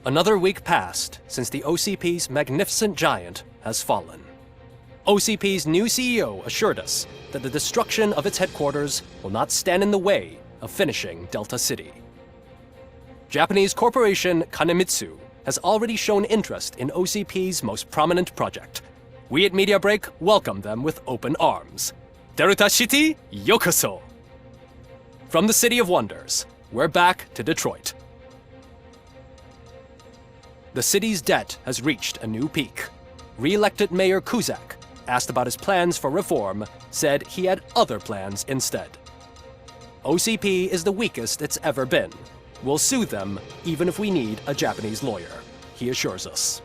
Another week passed since the OCP's magnificent giant has fallen. OCP's new CEO assured us that the destruction of its headquarters will not stand in the way of finishing Delta City. Japanese corporation Kanemitsu has already shown interest in OCP's most prominent project. We at Media Break welcome them with open arms. Delta City, yokoso! From the City of Wonders, we're back to Detroit. The city's debt has reached a new peak. Re-elected Mayor Cusack, asked about his plans for reform, said he had other plans instead. OCP is the weakest it's ever been. We'll sue them even if we need a Japanese lawyer, he assures us.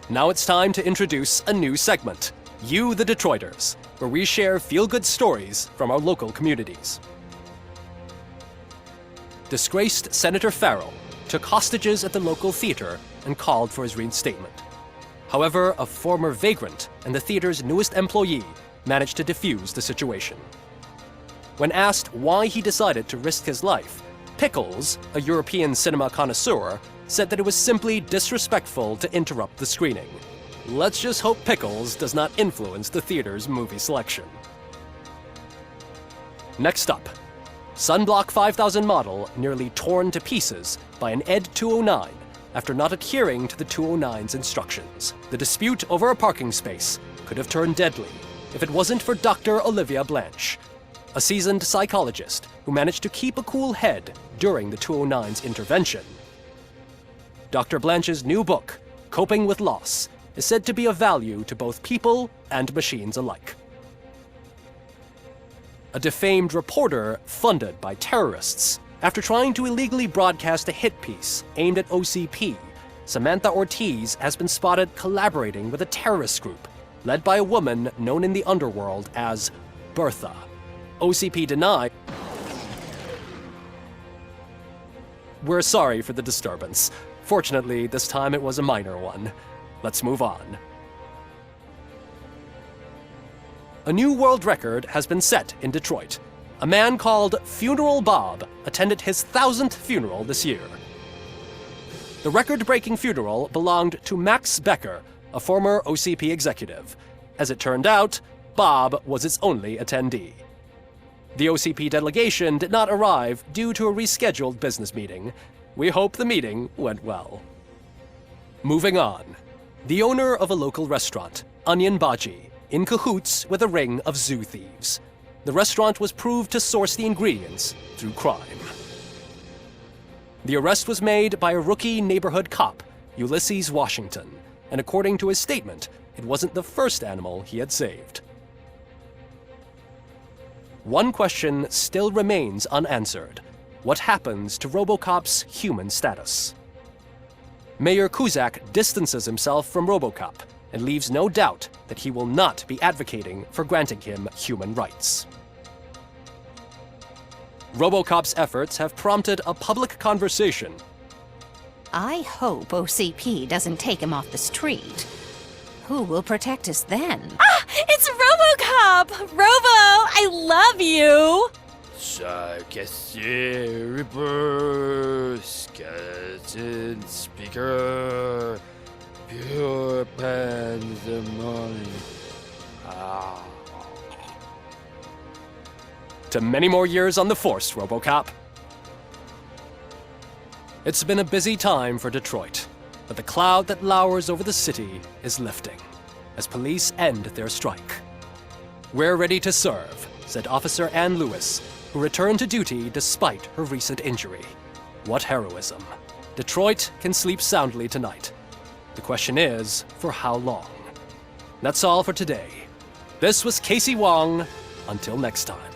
Now it's time to introduce a new segment, You the Detroiters, where we share feel-good stories from our local communities. Disgraced Senator Farrell took hostages at the local theater and called for his reinstatement. However, a former vagrant and the theater's newest employee managed to defuse the situation. When asked why he decided to risk his life, Pickles, a European cinema connoisseur, said that it was simply disrespectful to interrupt the screening. Let's just hope Pickles does not influence the theater's movie selection. Next up, Sunblock 5000 model nearly torn to pieces by an ED 209 after not adhering to the 209's instructions. The dispute over a parking space could have turned deadly if it wasn't for Dr. Olivia Blanche, a seasoned psychologist who managed to keep a cool head during the 209's intervention. Dr. Blanche's new book, Coping with Loss, is said to be of value to both people and machines alike. A defamed reporter funded by terrorists. After trying to illegally broadcast a hit piece aimed at OCP, Samantha Ortiz has been spotted collaborating with a terrorist group led by a woman known in the underworld as Bertha. OCP denied. We're sorry for the disturbance. Fortunately, this time it was a minor one. Let's move on. A new world record has been set in Detroit. A man called Funeral Bob attended his 1000th funeral this year. The record-breaking funeral belonged to Max Becker, a former OCP executive. As it turned out, Bob was its only attendee. The OCP delegation did not arrive due to a rescheduled business meeting. We hope the meeting went well. Moving on. The owner of a local restaurant, Onion Baji, in cahoots with a ring of zoo thieves. The restaurant was proved to source the ingredients through crime. The arrest was made by a rookie neighborhood cop, Ulysses Washington, and according to his statement, it wasn't the first animal he had saved. One question still remains unanswered. What happens to Robocop's human status? Mayor Cusack distances himself from Robocop and leaves no doubt that he will not be advocating for granting him human rights. Robocop's efforts have prompted a public conversation. I hope OCP doesn't take him off the street. Who will protect us then? Ah! It's Robocop! Robo, I love you! Reaper, skeleton speaker, pure pandemonium. To many more years on the force, Robocop. It's been a busy time for Detroit, but the cloud that lowers over the city is lifting as police end their strike. We're ready to serve, said Officer Ann Lewis, who returned to duty despite her recent injury. What heroism. Detroit can sleep soundly tonight. The question is, for how long? That's all for today. This was Casey Wong. Until next time.